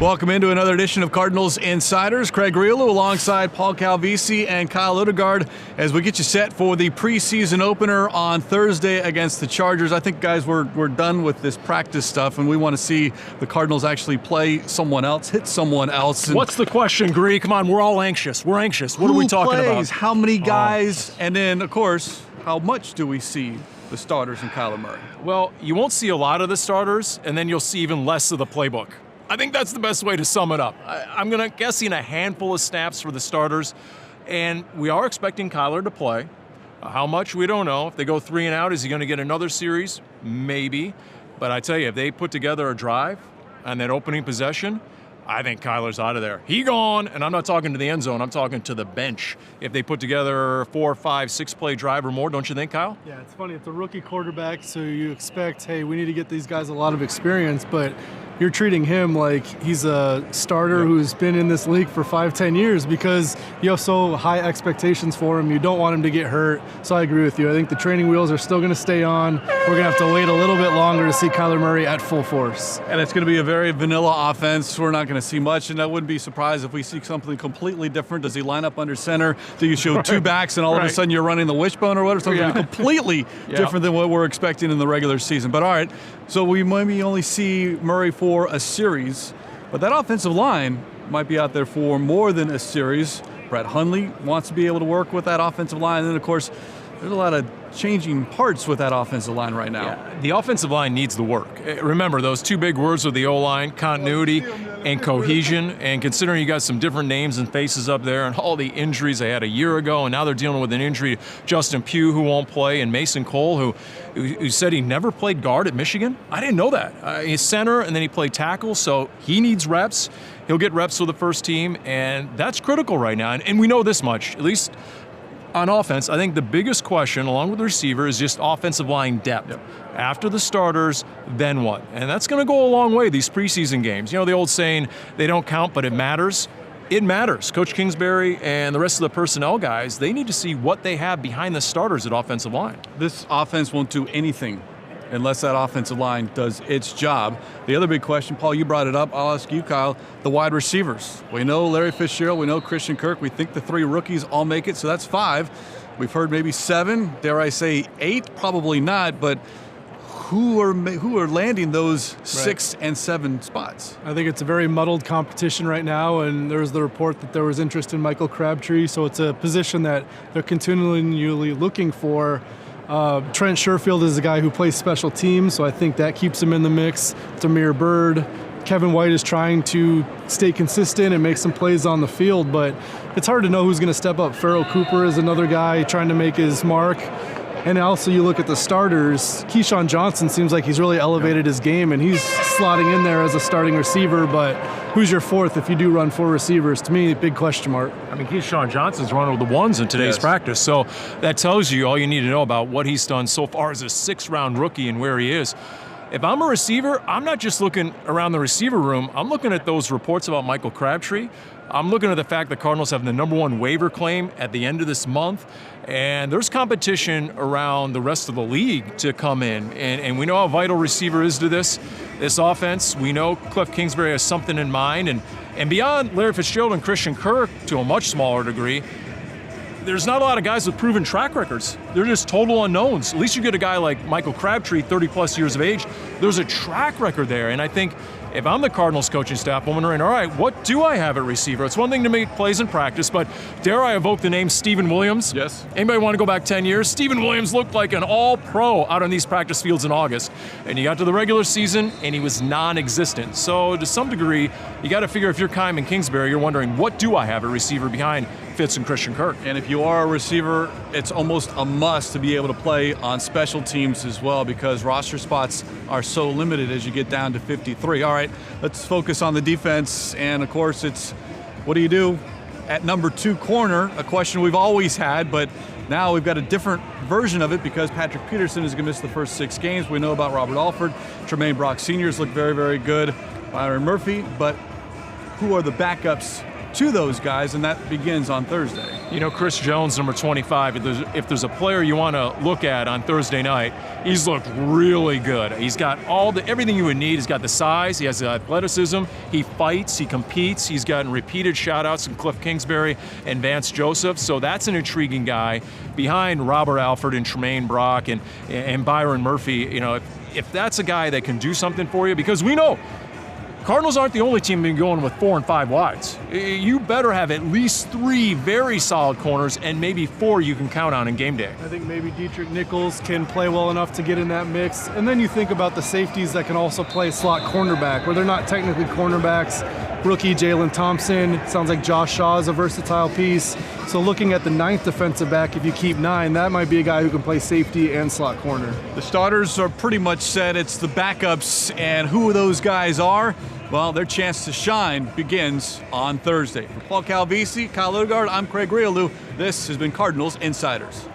Welcome into another edition of Cardinals Insiders. Craig Grialou alongside Paul Calvisi and Kyle Odegard as we get you set for the preseason opener on Thursday against the Chargers. I think, guys, we're done with this practice stuff, and we want to see the Cardinals actually play someone else, hit someone else. And what's the question, Gree? Come on, we're all anxious. We're anxious. What are we talking plays, about? How many guys? And then, of course, how much do we see the starters and Kyler Murray? Well, you won't see a lot of the starters, and then you'll see even less of the playbook. I think that's the best way to sum it up. I'm guessing a handful of snaps for the starters, and we are expecting Kyler to play. How much, we don't know. If they go 3 and out, is he going to get another series? Maybe. But I tell you, if they put together a drive on that opening possession, I think Kyler's out of there. He gone, and I'm not talking to the end zone. I'm talking to the bench. If they put together a 4, 5, 6 play drive or more, don't you think, Kyle? Yeah, it's funny. It's a rookie quarterback, so you expect, hey, we need to get these guys a lot of experience, but you're treating him like he's a starter who's been in this league for 5-10 years because you have so high expectations for him. You don't want him to get hurt. So I agree with you. I think the training wheels are still going to stay on. We're going to have to wait a little bit longer to see Kyler Murray at full force. And it's going to be a very vanilla offense. We're not going to see much, and I wouldn't be surprised if we see something completely different. Does he line up under center? Do you show two backs and all of a sudden you're running the wishbone or whatever? Something completely different than what we're expecting in the regular season. But all right, so we maybe only see Murray for a series, but that offensive line might be out there for more than a series. Brett Hundley wants to be able to work with that offensive line, and then, of course, there's a lot of changing parts with that offensive line right now. Yeah, the offensive line needs the work. Remember, those two big words with the O-line, continuity and cohesion, and considering you got some different names and faces up there and all the injuries they had a year ago, and now they're dealing with an injury, Justin Pugh, who won't play, and Mason Cole, who said he never played guard at Michigan. I didn't know that. He's center, and then he played tackle, so he needs reps. He'll get reps with the first team, and that's critical right now. And we know this much, at least on offense. I think the biggest question, along with the receiver, is just offensive line depth. Yep. After the starters, then what? And that's going to go a long way, these preseason games. You know, the old saying, they don't count, but it matters. It matters. Coach Kingsbury and the rest of the personnel guys, they need to see what they have behind the starters at offensive line. This offense won't do anything unless that offensive line does its job. The other big question, Paul, you brought it up. I'll ask you, Kyle, the wide receivers. We know Larry Fitzgerald, we know Christian Kirk. We think the 3 rookies all make it, so that's 5. We've heard maybe 7, dare I say 8, probably not, but who are landing those 6 and 7 spots? I think it's a very muddled competition right now, and there was the report that there was interest in Michael Crabtree, so it's a position that they're continually looking for. Trent Sherfield is a guy who plays special teams, so I think that keeps him in the mix. Demir Bird. Kevin White is trying to stay consistent and make some plays on the field, but it's hard to know who's going to step up. Farrell Cooper is another guy trying to make his mark. And also you look at the starters, Keyshawn Johnson seems like he's really elevated his game, and he's slotting in there as a starting receiver, but who's your 4th if you do run 4 receivers? To me, big question mark. I mean, Keyshawn Johnson's running with the 1s in today's practice, so that tells you all you need to know about what he's done so far as a 6th-round rookie and where he is. If I'm a receiver, I'm not just looking around the receiver room. I'm looking at those reports about Michael Crabtree. I'm looking at the fact that Cardinals have the #1 waiver claim at the end of this month, and there's competition around the rest of the league to come in. And we know how vital receiver is to this offense. We know Cliff Kingsbury has something in mind. And beyond Larry Fitzgerald and Christian Kirk, to a much smaller degree, there's not a lot of guys with proven track records. They're just total unknowns. At least you get a guy like Michael Crabtree, 30-plus years of age. There's a track record there, and I think if I'm the Cardinals coaching staff, I'm wondering, all right, what do I have at receiver? It's one thing to make plays in practice, but dare I evoke the name Steven Williams? Yes. Anybody want to go back 10 years? Steven Williams looked like an all-pro out on these practice fields in August. And you got to the regular season, and he was non-existent. So to some degree, you got to figure if you're Keim and Kingsbury, you're wondering, what do I have at receiver behind Fitz and Christian Kirk? And if you are a receiver, it's almost a must to be able to play on special teams as well, because roster spots are so limited as you get down to 53. All right, let's focus on the defense. And of course, it's what do you do at number 2 corner? A question we've always had, but now we've got a different version of it because Patrick Peterson is going to miss the first 6 games. We know about Robert Alford. Tremaine Brock Sr.'s look very, very good. Byron Murphy, but who are the backups to those guys, and that begins on Thursday. You know, Chris Jones, number 25, if there's a player you want to look at on Thursday night, he's looked really good. He's got everything you would need. He's got the size, he has the athleticism, he fights, he competes, he's gotten repeated shout-outs from Cliff Kingsbury and Vance Joseph, so that's an intriguing guy behind Robert Alford and Tremaine Brock and Byron Murphy. You know, if that's a guy that can do something for you, because we know Cardinals aren't the only team been going with 4 and 5 wides. You better have at least 3 very solid corners and maybe 4 you can count on in game day. I think maybe Dietrich Nichols can play well enough to get in that mix. And then you think about the safeties that can also play slot cornerback, where they're not technically cornerbacks. Rookie Jalen Thompson, sounds like Josh Shaw is a versatile piece. So looking at the 9th defensive back, if you keep 9, that might be a guy who can play safety and slot corner. The starters are pretty much set. It's the backups, and who those guys are, well, their chance to shine begins on Thursday. For Paul Calvisi, Kyle Odegard, I'm Craig Grialou. This has been Cardinals Insiders.